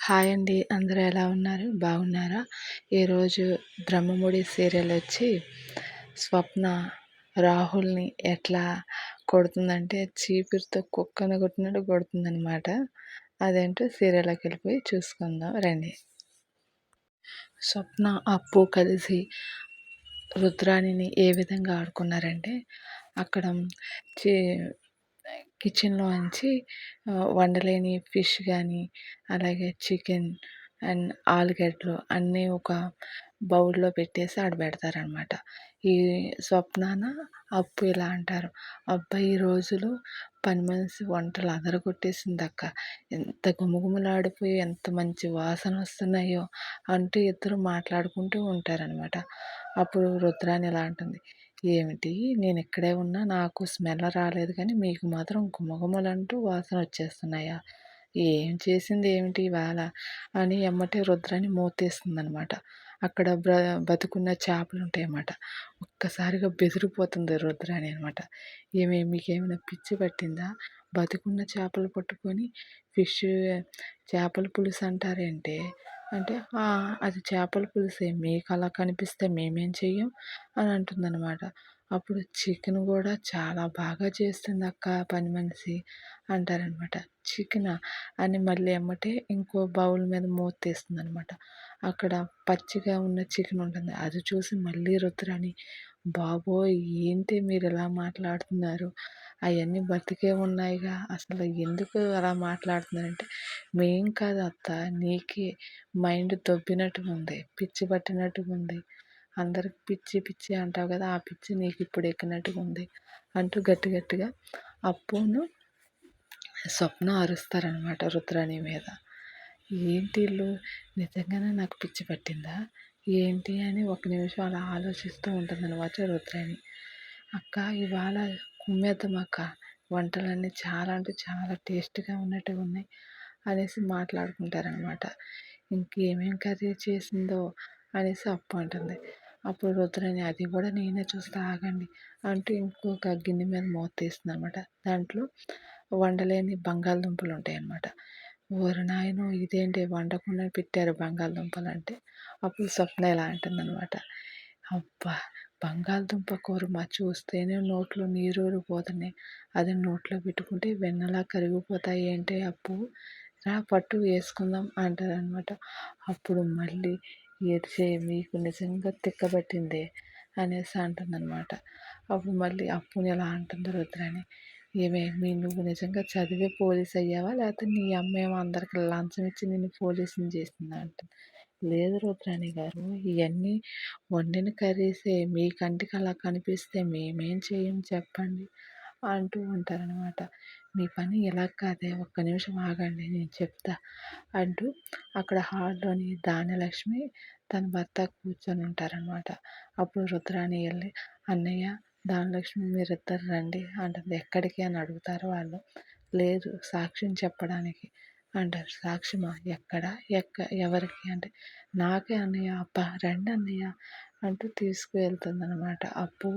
Hi అండి. అందరూ ఎలా ఉన్నారు? బాగున్నారా? ఈరోజు 'బ్రహ్మముడి' సీరియల్ వచ్చి స్వప్న రాహుల్‌ని ఎట్లా కొడుతుందంటే చీపిరితో కుక్కను కొట్టినట్టు కొడుతుందనమాట. అదేంటో సీరియల్‌లోకెళ్ళిపోయి చూసుకుందాం రండి. స్వప్న, అప్పు కలిసి రుద్రాణిని ఏ విధంగా ఆడుకున్నారంటే అక్కడ చే కిచెన్‌లోంచి వండలేని ఫిష్ గానీ, అలాగే చికెన్ అండ్ ఆలుగడ్డలు అన్నీ ఒక బౌల్‌లో పెట్టేసి ఆడ పెడతారనమాట. ఈ స్వప్నాన, అప్పు ఇలా అంటారు, "అబ్బా! ఈ రోజులో పని మనిషి వంటలు అదరగొట్టేసిందక్క. ఎంత గుమగుమలాడిపోయి ఎంత మంచి వాసనొస్తున్నాయో" అంటూ ఇద్దరు మాట్లాడుకుంటూ ఉంటారనమాట. అప్పుడు రుద్రాణి ఇలా అంటుంది, "ఏమిటి నేనిక్కడే ఉన్నా నాకు స్మెల్ రాలేదు కానీ మీకు మాత్రం గుమగుమలంటూ వాసనొచ్చేస్తున్నాయా? ఏం చేసింది ఏమిటి ఇవాళ?" అని ఎమ్మటే రుద్రాణి మూతేస్తుందనమాట. అక్కడ బతికున్న చేపలుంటాయన్నమాట. ఒక్కసారిగా బెదిరిపోతుంది రుద్రాణి అనమాట. "ఏమే మీకేమైనా పిచ్చి పట్టిందా? బతికున్న చేపలు పట్టుకొని ఫిష్ చేపల పులుసు అంటారేంటే?" అంటే, "ఆ! అది చేపల పులుసే. మీకలా కనిపిస్తే మేమేం చెయ్యం" అని అంటుందనమాట. అప్పుడు చికెన్ గూడా చాలా బాగా చేస్తుందక్క పని మనిషి అంటారనమాట. చికెనా? అని మళ్ళీ ఎమ్మటే ఇంకో బౌల్ మీద మూత తీస్తుందనమాట. అక్కడ పచ్చిగా ఉన్న చికెన్ ఉంటుంది. అది చూసి మళ్ళీ రుద్రాణి, "బాబోయ్! ఏంటి మీరిలా మాట్లాడుతున్నారు? అయన్నీ బతికే ఉన్నాయిగా. అసలు ఎందుకు అలా మాట్లాడుతున్నారంటే" "మేం కాదు అత్త, నీకే మైండ్ దొబ్బినట్టుగుంది. పిచ్చి పట్టినట్టుగుంది. అందరికి పిచ్చి పిచ్చి అంటావు కదా! ఆ పిచ్చి నీకిప్పుడు ఎక్కినట్టుగుంది" అంటూ గట్టి గట్టిగా అప్పును, స్వప్న అరుస్తారనమాట రుద్రాణి మీద. ఏంటీళ్ళు నిజంగానే నాకు పిచ్చి పట్టిందా? ఏంటి అని ఒక నిమిషం అలా ఆలోచిస్తూ ఉంటుందనమాట రుద్రాణి. "అక్క ఇవాళ కుమ్మేద్దాం అక్క. వంటలన్నీ చాలా అంటే చాలా టేస్ట్‌గా ఉన్నట్టుగా ఉన్నాయి" అనేసి మాట్లాడుకుంటారనమాట. ఇంకేమేం కర్రీ చేసిందో అనేసి అప్పు అంటుంది. అప్పుడు రుద్రాణి, "అది కూడా నేనే చూస్తా ఆగండి" అంటూ ఇంకొక గిన్నె మీద మూత తీస్తుందనమాట. దాంట్లో వండలేని బంగాళదుంపలు ఉంటాయన్నమాట. ఓరి నాయనో! ఇదేంటి వండకుండా పెట్టారు బంగాళదుంపలంటే, అప్పుడు స్వప్న ఇలా అంటుందనమాట, "అబ్బా! బంగాళదుంప కూరమ చూస్తేనే నోట్లో నీరూరిపోతున్నాయి. అది నోట్లో పెట్టుకుంటే వెన్నలా కరిగిపోతాయి ఏంటే అప్పు. రా పట్టు వేసుకుందాం" అంటారనమాట. అప్పుడు మళ్ళీ "ఏడ్చేయి మీకు నిజంగా తిక్కబట్టిందే" అనేసి అంటుందనమాట. అప్పుడు మళ్ళీ అప్పుని ఇలా అంటుంది రుద్రాణి, "ఏమే నువ్వు నిజంగా చదివే పోలీస్ అయ్యావా? లేకపోతే నీ అమ్మేమో అందరికి లంచం ఇచ్చి నిన్ను పోలీస్‌ని చేసిందా" అంటుంది. "లేదు రుద్రాణి గారు, ఇయన్నీ వండిన కర్రీసే. మీ కంటికి అలా కనిపిస్తే మేమేం చేయం చెప్పండి" అంటూ ఉంటారనమాట. "మీ పని ఇలా కాదే, ఒక్క నిమిషం ఆగండి నేను చెప్తా" అంటూ అక్కడ హాల్‌లోని ధాన్యలక్ష్మి తన భర్త కూర్చొని ఉంటారనమాట. అప్పుడు రుద్రాణి ఎళ్ళి, "అన్నయ్య, ధాన్యలక్ష్మి మీరిద్దరు రండి" అంటుంది. "ఎక్కడికి?" అని అడుగుతారు వాళ్ళు. "లేదు సాక్ష్యం చెప్పడానికి" అంటారు. "సాక్ష్యమా? ఎక్కడ? ఎవరికి?" అంటే, "నాకే అన్నయ్య." "అబ్బా! రండి అన్నయ్య" అంటూ తీసుకువెళ్తుందనమాట అప్పు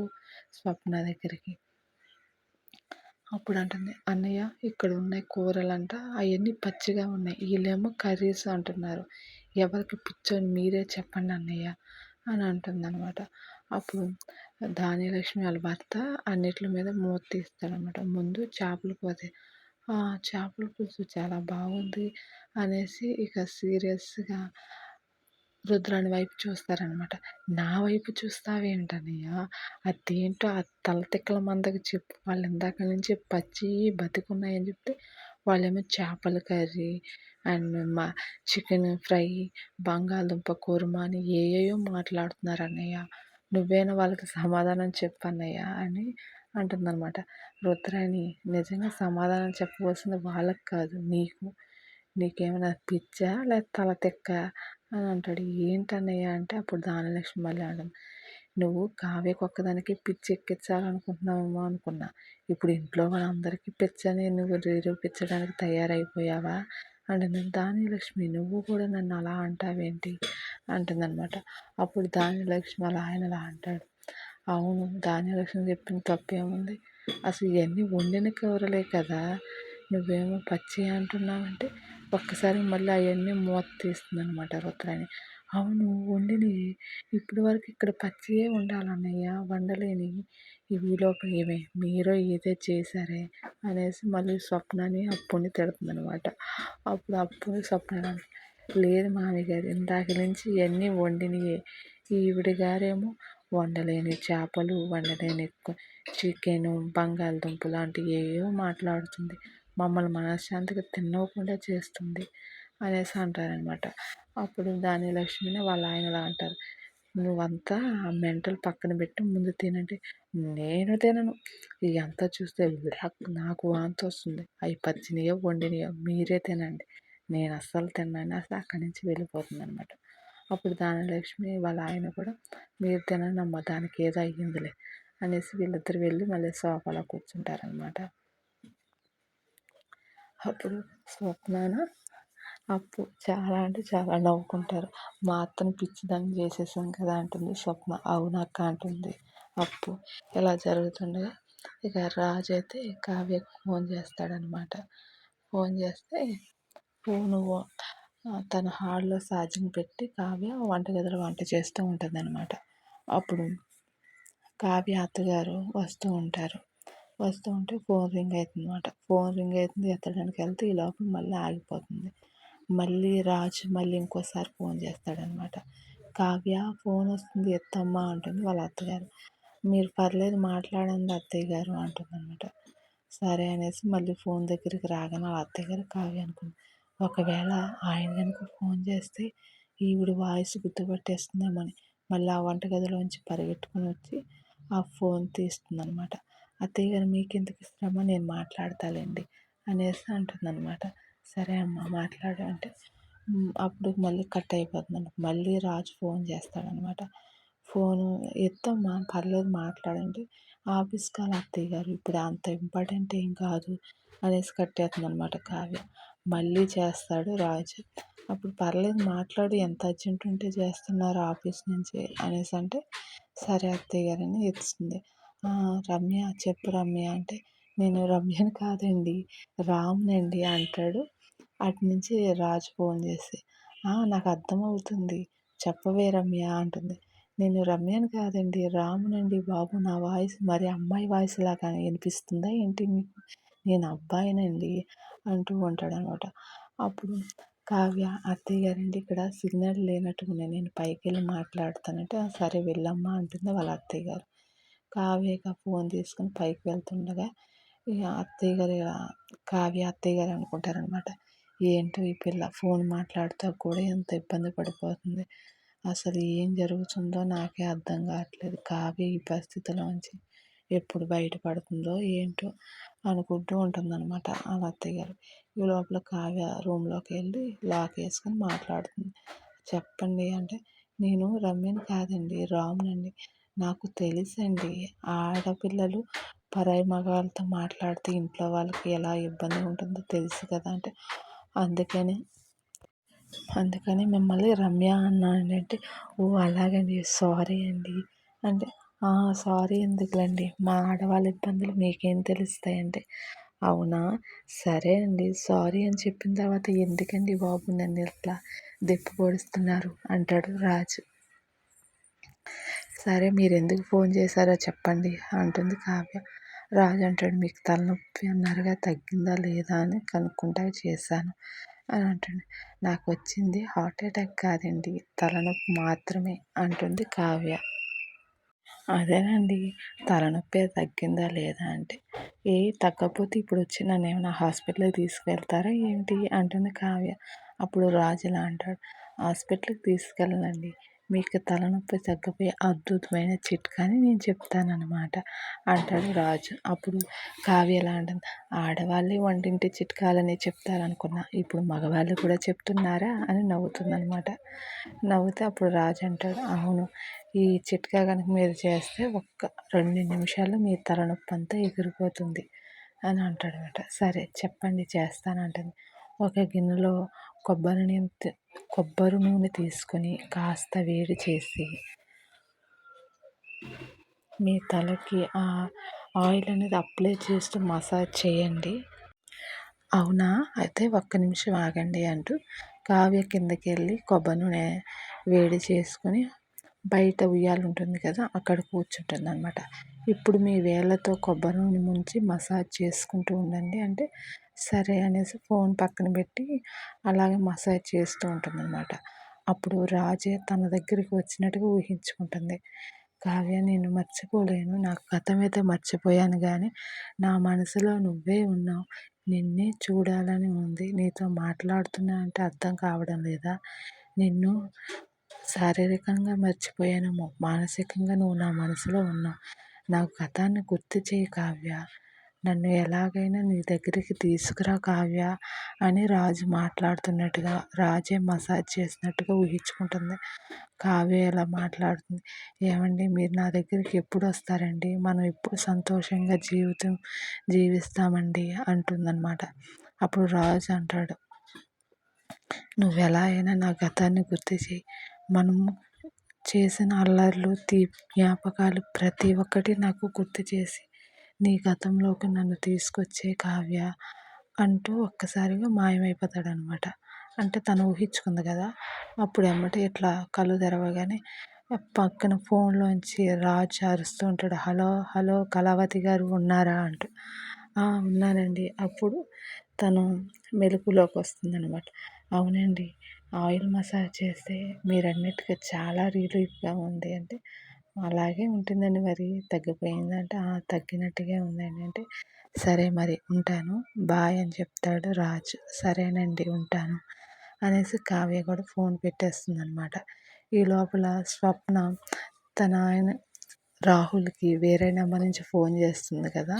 స్వప్న దగ్గరికి. అప్పుడంటుంది, "అన్నయ్య ఇక్కడ ఉన్నాయి కూరలంట, అయన్నీ పచ్చిగా ఉన్నాయి. ఈళ్ళేమో కర్రీస్ అంటున్నారు. ఎవరికి పిచ్చో మీరే చెప్పండి అన్నయ్య" అని అంటుందనమాట. అప్పుడు ధాన్యలక్ష్మి వాళ్ళ భర్త అన్నిట్ల మీద మూత తీస్తాడనమాట. ముందు చేపల కూర, "ఆ! చేపల పులుసు చాలా బాగుంది" అనేసి ఇక సీరియస్‌గా రుద్రాణి వైపు చూస్తారనమాట. "నా వైపు చూస్తావేంటన్నయ్య? అదేంటో ఆ తలతిక్కల మందకి చెప్పు. వాళ్ళు ఇందాక నుంచి పచ్చియి బతికున్నాయని చెప్తే, వాళ్ళేమో చేపల కర్రీ అండ్ చికెన్ ఫ్రై, బంగాళదుంప కుర్మా అని ఏయేయో మాట్లాడుతున్నారన్నయ్య. నువ్వైనా వాళ్ళకి సమాధానం చెప్పన్నయ్య" అని అంటుందనమాట. రుద్రాణి, "నిజంగా సమాధానం చెప్పవలసింది వాళ్ళకి కాదు నీకు. నీకేమైనా పిచ్చా? లేక తల తిక్కా?" అని అంటాడు. "ఏంటన్నయ్య" అంటే అప్పుడు ధాన్యలక్ష్మి మళ్ళీ అంటుంది, "నువ్వు కావ్యకి ఒక్కదానికే పిచ్చి ఎక్కించాలనుకుంటున్నావేమో అనుకున్నా. ఇప్పుడు ఇంట్లో వాళ్ళందరికీ పిచ్చని నువ్వు నిరూపించడానికి తయారైపోయావా" అంటుంది. "ధాన్యలక్ష్మి నువ్వు కూడా నన్ను అలా అంటావేంటి" అంటుందనమాట. అప్పుడు ధాన్యలక్ష్మి వాళ్ళ ఆయన అలా అంటాడు, "అవును, ధాన్యలక్ష్మి చెప్పిన తప్పేముంది? అసలు ఇవన్నీ వండిన కూరలే కదా, నువ్వేమో పచ్చియి అంటున్నావంటే" ఒక్కసారి మళ్ళీ అవన్నీ మూత తీస్తుందనమాట రుద్రాణి. అవును వండినవి ఇప్పటి వరకు ఇక్కడ పచ్చియే ఉండాలన్నయ్య వండలేనివి. ఈలోపు ఏమి మీరో ఏదో చేశారే అనేసి మళ్ళీ స్వప్నాని అప్పుని తిడుతుందనమాట. అప్పుడు అప్పు స్వప్న లేదు మామయ్య గారు ఇందాక నుంచి ఇవన్నీ వండినయే. ఈవిడ గారేమో వండలేని చేపలు, వండలేని చికెను, బంగాళదుంప లాంటివి ఏవో మాట్లాడుతుంది. మమ్మల్ని మనశ్శాంతిగా తినకుండా చేస్తుంది అనేసి అంటారనమాట. అప్పుడు ధాన్యలక్ష్మిని వాళ్ళ ఆయన ఇలా అంటారు, నువ్వంతా ఆ మెంటల్ పక్కన పెట్టి ముందు తినంటే, నేను తినను ఇదంతా చూస్తే నాకు వాంతి వస్తుంది. అవి పచ్చినయో వండినయో మీరే తినండి, నేను అస్సలు తినను అసలు అక్కడి నుంచి వెళ్ళిపోతుందనమాట. అప్పుడు ధాన్యలక్ష్మి వాళ్ళ ఆయన కూడా మీరు తినండి అమ్మ దానికి ఏదో అయ్యిందిలే అనేసి వీళ్ళిద్దరు వెళ్ళి మళ్ళీ సోఫాలో కూర్చుంటారనమాట. అప్పుడు స్వప్నాన అప్పు చాలా అంటే చాలా నవ్వుకుంటారు. మా అత్తను పిచ్చిదాన్ని చేసేసాం కదా అంటుంది స్వప్న. అవునక్క అంటుంది అప్పు. ఇలా జరుగుతుండగా ఇక రాజు అయితే కావ్యకు ఫోన్ చేస్తాడనమాట. ఫోన్ చేస్తే ఫోను తన హాల్లో ఛార్జింగ్ పెట్టి కావ్య వంటగదిలో వంట చేస్తూ ఉంటుందన్నమాట. అప్పుడు కావ్య అత్తగారు వస్తూ ఉంటారు. వస్తూ ఉంటే ఫోన్ రింగ్ అవుతుందన్నమాట. ఫోన్ రింగ్ అవుతుంది ఎత్తడానికి వెళ్తే ఈ లోపల మళ్ళీ ఆగిపోతుంది. మళ్ళీ రాజు మళ్ళీ ఇంకోసారి ఫోన్ చేస్తాడనమాట. కావ్య ఫోన్ వస్తుంది ఎత్తమ్మా అంటుంది వాళ్ళ అత్తగారు. మీరు పర్లేదు మాట్లాడండి అత్తయ్య గారు అంటుందన్నమాట. సరే అనేసి మళ్ళీ ఫోన్ దగ్గరికి రాగానే వాళ్ళ అత్తయ్య గారు కావ్య అనుకుంది, ఒకవేళ ఆయన కనుక ఫోన్ చేస్తే ఈవిడ వాయిస్ గుర్తుపట్టేస్తుందేమని మళ్ళీ ఆ వంటగదిలోంచి పరిగెట్టుకుని వచ్చి ఆ ఫోన్ తీస్తుందనమాట. అత్తయ్య గారు మీకెందుకు శ్రమ నేను మాట్లాడతాలేండి అనేసి అంటుందన్నమాట. సరే అమ్మ మాట్లాడు అంటే అప్పుడు మళ్ళీ కట్ అయిపోతుందండి. మళ్ళీ రాజు ఫోన్ చేస్తాడనమాట. ఫోను ఎత్తమ్మా పర్లేదు మాట్లాడండి, ఆఫీస్ కాల్ అత్తయ్య గారు ఇప్పుడు అంత ఇంపార్టెంట్ ఏం కాదు అనేసి కట్టేస్తుందనమాట కావ్య. మళ్ళీ చేస్తాడు రాజు. అప్పుడు పర్లేదు మాట్లాడు ఎంత అర్జెంట్ ఉంటే చేస్తున్నారు ఆఫీస్ నుంచి అనేసి అంటే సరే అత్తయ్య గారని ఎత్తుతుంది. రమ్య చెప్పు రమ్య అంటే నేను రమ్యని కాదండి రామ్నండి అంటాడు. అటు నుంచి రాజు ఫోన్ చేసి నాకు అర్థమవుతుంది చెప్పవే రమ్య అంటుంది. నేను రమ్యని కాదండి రామునండి బాబు, నా వాయిస్ మరి అమ్మాయి వాయిస్ లాగా వినిపిస్తుందా ఏంటి మీకు, నేను అబ్బాయినండి అంటూ ఉంటాడనమాట. అప్పుడు కావ్య అత్తయ్య గారండి ఇక్కడ సిగ్నల్ లేనట్టుగా నేను పైకి వెళ్ళి మాట్లాడతానంటే సరే వెళ్ళమ్మా అంటుంది వాళ్ళ అత్తయ్య గారు. కావ్యగా ఫోన్ తీసుకుని పైకి వెళ్తుండగా ఇక అత్తయ్య గారు కావ్య అత్తయ్య గారు అనుకుంటారనమాట, ఏంటో ఈ పిల్ల ఫోన్ మాట్లాడుతూ కూడా ఎంత ఇబ్బంది పడిపోతుంది, అసలు ఏం జరుగుతుందో నాకే అర్థం కావట్లేదు, కావ్య ఈ పరిస్థితిలోంచి ఎప్పుడు బయటపడుతుందో ఏంటో అనుకుంటూ ఉంటుందన్నమాట వాళ్ళ అత్తయ్య గారు. ఈ లోపల కావ్య రూమ్లోకి వెళ్ళి లాక్ వేసుకొని మాట్లాడుతుంది. చెప్పండి అంటే నేను రమ్యని కాదండి రామునండి, నాకు తెలుసండి ఆడపిల్లలు పరాయి మగవాళ్ళతో మాట్లాడితే ఇంట్లో వాళ్ళకి ఎలా ఇబ్బంది ఉంటుందో తెలుసు కదా అంటే అందుకని మిమ్మల్ని రమ్య అన్నానండి అంటే ఓ అలాగండి సారీ అండి అంటే సారీ ఎందుకులేండి మా ఆడవాళ్ళ ఇబ్బందులు మీకేం తెలుస్తాయంటే అవునా సరే అండి సారీ అని చెప్పిన తర్వాత ఎందుకండి బాబు నన్ను ఇట్లా దెప్పి పొడుస్తున్నారు అంటాడు రాజు. సరే మీరు ఎందుకు ఫోన్ చేశారో చెప్పండి అంటుంది కావ్య. రాజు అంటాడు మీకు తలనొప్పి అన్నారుగా తగ్గిందా లేదా అని కనుక్కుంటా చేశాను అని అంటాడు. నాకు వచ్చింది హార్ట్ అటాక్ కాదండి తలనొప్పి మాత్రమే అంటుంది కావ్య. అదేనండి తలనొప్పి తగ్గిందా లేదా అంటే తగ్గకపోతే ఇప్పుడు వచ్చి నన్ను ఏమైనా హాస్పిటల్కి తీసుకెళ్తారా ఏంటి అంటుంది కావ్య. అప్పుడు రాజు ఇలా అంటాడు, హాస్పిటల్కి తీసుకెళ్ళనండి, మీకు తలనొప్పి తగ్గపోయే అద్భుతమైన చిట్కాని నేను చెప్తానన్నమాట అంటాడు రాజు. అప్పుడు కావ్య ఎలా అంటుంది, ఆడవాళ్ళే వంటింటి చిట్కాలని చెప్తారనుకున్నా ఇప్పుడు మగవాళ్ళు కూడా చెప్తున్నారా అని నవ్వుతుందనమాట. నవ్వుతే అప్పుడు రాజు అంటాడు, అవును ఈ చిట్కా కనుక మీరు చేస్తే ఒక్క 2 నిమిషాల్లో మీ తలనొప్పి అంతా ఎగిరిపోతుంది అని అంటాడనమాట. సరే చెప్పండి చేస్తానంటుంది. ఒక గిన్నెలో కొబ్బరి నూనె తీసుకొని కాస్త వేడి చేసి మీ తలకి ఆ ఆయిల్ అనేది అప్లై చేస్తూ మసాజ్ చేయండి. అవునా! అయితే ఒక్క నిమిషం ఆగండి అంటూ కావ్య కిందకెళ్ళి కొబ్బరి నూనె వేడి చేసుకొని బయట ఉయ్యాలుంటుంది కదా! అక్కడ కూర్చుంటుందనమాట. ఇప్పుడు మీ వేళ్ళతో కొబ్బరి నూనె ముంచి మసాజ్ చేసుకుంటూ ఉండండి అంటే, సరే అనేసి ఫోన్ పక్కన పెట్టి అలాగే మసాజ్ చేస్తూ ఉంటుందనమాట. అప్పుడు రాజే తన దగ్గరికి వచ్చినట్టుగా ఊహించుకుంటుంది. కావ్య నిన్ను మర్చిపోలేను. నాకు గతమైతే మర్చిపోయాను గానీ, నా మనసులో నువ్వే ఉన్నావు. నిన్నే చూడాలని ఉంది. నీతో మాట్లాడుతున్నా అంటే అర్థం కావడం లేదా? నిన్ను శారీరకంగా మర్చిపోయానేమో, మానసికంగా నువ్వు నా మనసులో ఉన్నావు. నాకు గతాన్ని గుర్తు చేయి కావ్య. నన్ను ఎలాగైనా నీ దగ్గరికి తీసుకురా కావ్య అని రాజు మాట్లాడుతున్నట్టుగా, రాజే మసాజ్ చేసినట్టుగా ఊహించుకుంటుంది. కావ్య ఇలా మాట్లాడుతుంది. ఏమండి మీరు నా దగ్గరికి ఎప్పుడు వస్తారండి? మనం ఎప్పుడు సంతోషంగా జీవిస్తామండి అంటుందన్నమాట. అప్పుడు రాజు అంటాడు, నువ్వెలా అయినా నా గతాన్ని గుర్తు చేయి. మనం చేసిన అల్లర్లు, జ్ఞాపకాలు ప్రతి ఒక్కటి నాకు గుర్తు చేసి నీ గతంలోకి నన్ను తీసుకొచ్చే కావ్య అంటూ ఒక్కసారిగా మాయమైపోతాడనమాట. అంటే తను ఊహించుకుంది కదా! అప్పుడు ఎమ్మటే ఇట్లా కళ్ళు తెరవగానే పక్కన ఫోన్లోంచి రాజు అరుస్తూ ఉంటాడు. హలో హలో కళావతి గారు ఉన్నారా అంటూ. ఉన్నానండి. అప్పుడు తను మెలుకువలోకి వస్తుందనమాట. అవునండి, ఆయిల్ మసాజ్ చేస్తే మీరన్నట్టుగా చాలా రిలీఫ్‌గా ఉంది అంటే, అలాగే ఉంటుందండి మరి తగ్గిపోయిందంటే, తగ్గినట్టుగా ఉందండి అంటే, సరే మరి ఉంటాను. బాయ్ అని చెప్తాడు రాజు. సరేనండి ఉంటాను అనేసి కావ్య కూడా ఫోన్ పెట్టేస్తుందనమాట. ఈ లోపల స్వప్న తన ఆయన రాహుల్‌కి వేరే నెంబర్ నుంచి ఫోన్ చేస్తుంది కదా!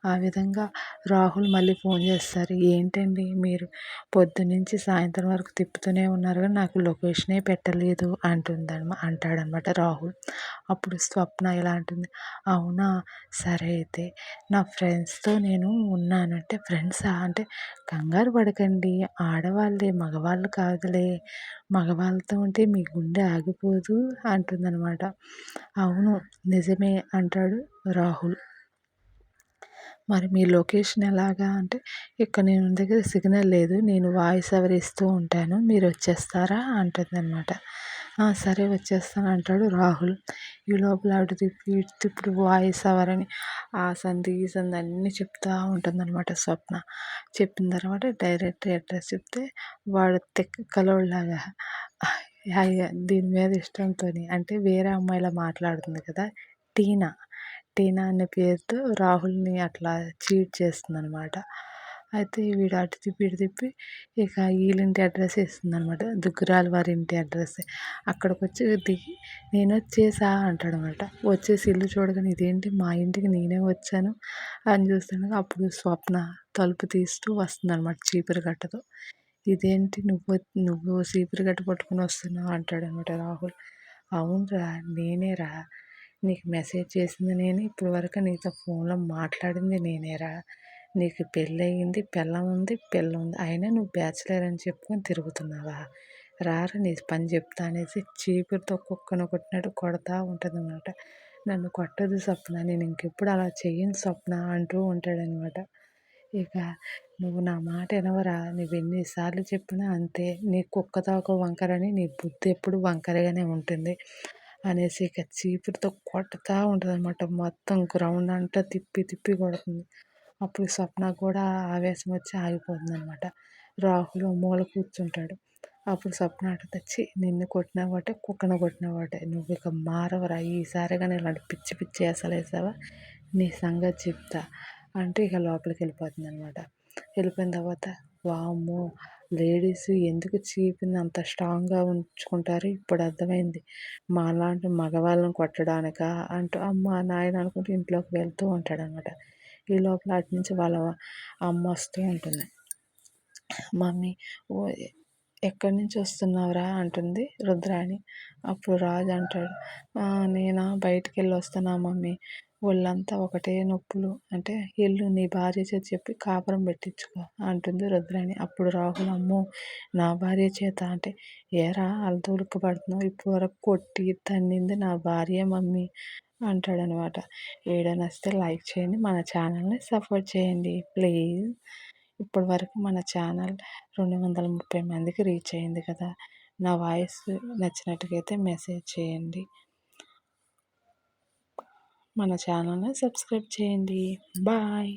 ఆ విధంగా రాహుల్ మళ్ళీ ఫోన్ చేస్తారు. ఏంటండి మీరు పొద్దున్నుంచి సాయంత్రం వరకు తిప్పుతూనే ఉన్నారు కానీ నాకు లొకేషనే పెట్టలేదు అంటాడనమాట రాహుల్. అప్పుడు స్వప్న ఇలా అంటుంది. అవునా! సరే అయితే నా ఫ్రెండ్స్‌తో నేను ఉన్నాను అంటే, ఫ్రెండ్సా అంటే కంగారు పడకండి, ఆడవాళ్ళే మగవాళ్ళు కాదులే. మగవాళ్ళతో ఉంటే మీ గుండె ఆగిపోదు అంటుందనమాట. అవును నిజమే అంటాడు రాహుల్. మరి మీ లొకేషన్ ఎలాగా అంటే, ఇక్కడ నేను దగ్గర సిగ్నల్ లేదు. నేను వాయిస్ ఓవర్ ఇస్తూ ఉంటాను. మీరు వచ్చేస్తారా అంటుందనమాట. సరే వచ్చేస్తాను అంటాడు రాహుల్. ఈ లోపల అటు తిప్పి ఇటు తిప్పుడు వాయిస్ ఓవర్ అని ఆ సంధి ఈ సంధి అన్నీ చెప్తూ ఉంటుందన్నమాట స్వప్న. చెప్పిన తర్వాత డైరెక్ట్ అడ్రస్ చెప్తే వాడు తిక్క కలోడిలాగా హాయిగా దీని మీద ఇష్టంతోని అంటే వేరే అమ్మాయిలా మాట్లాడుతుంది కదా! టీనా. టీనా అనే పేరుతో రాహుల్‌ని అట్లా చీట్ చేస్తుందనమాట. అయితే వీడు అటు తిప్పి, ఇటు తిప్పి ఇక వీళ్ళింటి అడ్రస్ ఇస్తుందనమాట. దుగ్గురాలు వారి ఇంటి అడ్రస్. అక్కడికొచ్చి దిగి నేనొచ్చేసా అంటాడనమాట. వచ్చేసి ఇల్లు చూడగానే ఇదేంటి మా ఇంటికి నేనే వచ్చాను అని చూస్తుండగా అప్పుడు స్వప్న తలుపు తీస్తూ వస్తుందనమాట చీపురు కట్టతో. ఇదేంటి నువ్వు చీపురు కట్ట పట్టుకొని వస్తున్నావు అంటాడనమాట రాహుల్. అవునురా నేనేరా. నీకు మెసేజ్ చేసింది నేనే. ఇప్పటి వరకు నీతో ఫోన్లో మాట్లాడింది నేనేరా. నీకు పెళ్ళయింది, పెళ్ళాం ఉంది, పిల్లుంది. అయినా నువ్వు బ్యాచిలర్ అని చెప్పుకొని తిరుగుతున్నావా? రారా నీ పని చెప్తా అనేసి చీపురుతో కుక్కను కొట్టినట్టు కొడతా ఉంటుందన్నమాట. నన్ను కొట్టదు స్వప్న, నేను ఇంకెప్పుడు అలా చెయ్యను స్వప్న అంటూ ఉంటాడనమాట. ఇక నువ్వు నా మాట వినవురా, నువ్వెన్ని సార్లు చెప్పినా అంతే. నీ కుక్క తోక వంకరని నీ బుద్ధి ఎప్పుడు వంకరగానే ఉంటుంది అనేసి ఇక చీపురుతో కొడతా ఉంటుందన్నమాట. మొత్తం గ్రౌండ్ అంతా తిప్పి తిప్పి కొడుతుంది. అప్పుడు స్వప్న కూడా ఆవేశం వచ్చి ఆగిపోతుందన్నమాట. రాహుల్ ఓ మూల కూర్చుంటాడు. అప్పుడు స్వప్న అంటుంది, ఛీ నిన్ను కొట్టినా ఒకటే, కుక్కను కొట్టినా ఒకటే, నువ్వు ఇక మారవరా, ఈసారి కానీ ఇలాంటి పిచ్చి పిచ్చి వేసాలేసావా నీ సంగతి చెప్తా అంటూ ఇక లోపలికి వెళ్ళిపోతుందన్నమాట. వెళ్ళిపోయిన తర్వాత వామ్మో, లేడీస్ ఎందుకు చీపుని అంత స్ట్రాంగ్గా ఉంచుకుంటారు ఇప్పుడు అర్థమైంది. మాలాంటి మగవాళ్ళని కొట్టడానికా అంటూ అమ్మ నాయన అనుకుంటూ ఇంట్లోకి వెళ్తూ ఉంటాడనమాట. ఈ లోపల అటు నుంచి వాళ్ళ అమ్మ వస్తూ ఉంటుంది. మమ్మీ ఓ ఎక్కడి నుంచి వస్తున్నావురా అంటుంది రుద్రాణి. అప్పుడు రాజు అంటాడు, నేనా బయటికెళ్ళి వస్తున్నా మమ్మీ. ఒళ్ళంతా ఒకటే నొప్పులు అంటే ఎల్లు నీ భార్య చేత చెప్పి కాపురం పెట్టించుకో అంటుంది రుద్రాణి. అప్పుడు రాహుల్ అమ్మో నా భార్య చేత అంటే, ఏరా వాళ్ళతో ఉలిక్కిపడుతున్నావు, ఇప్పుడు వరకు కొట్టి తన్నింది నా భార్య మమ్మీ అంటాడనమాట. వీడియో నచ్చితే లైక్ చేయండి, మన ఛానల్ని సపోర్ట్ చేయండి ప్లీజ్. ఇప్పటి వరకు మన ఛానల్ 230 మందికి రీచ్ అయింది కదా. నా వాయిస్ నచ్చినట్టుగైతే మెసేజ్ చేయండి. మన ఛానల్ని సబ్స్క్రైబ్ చేయండి. బాయ్.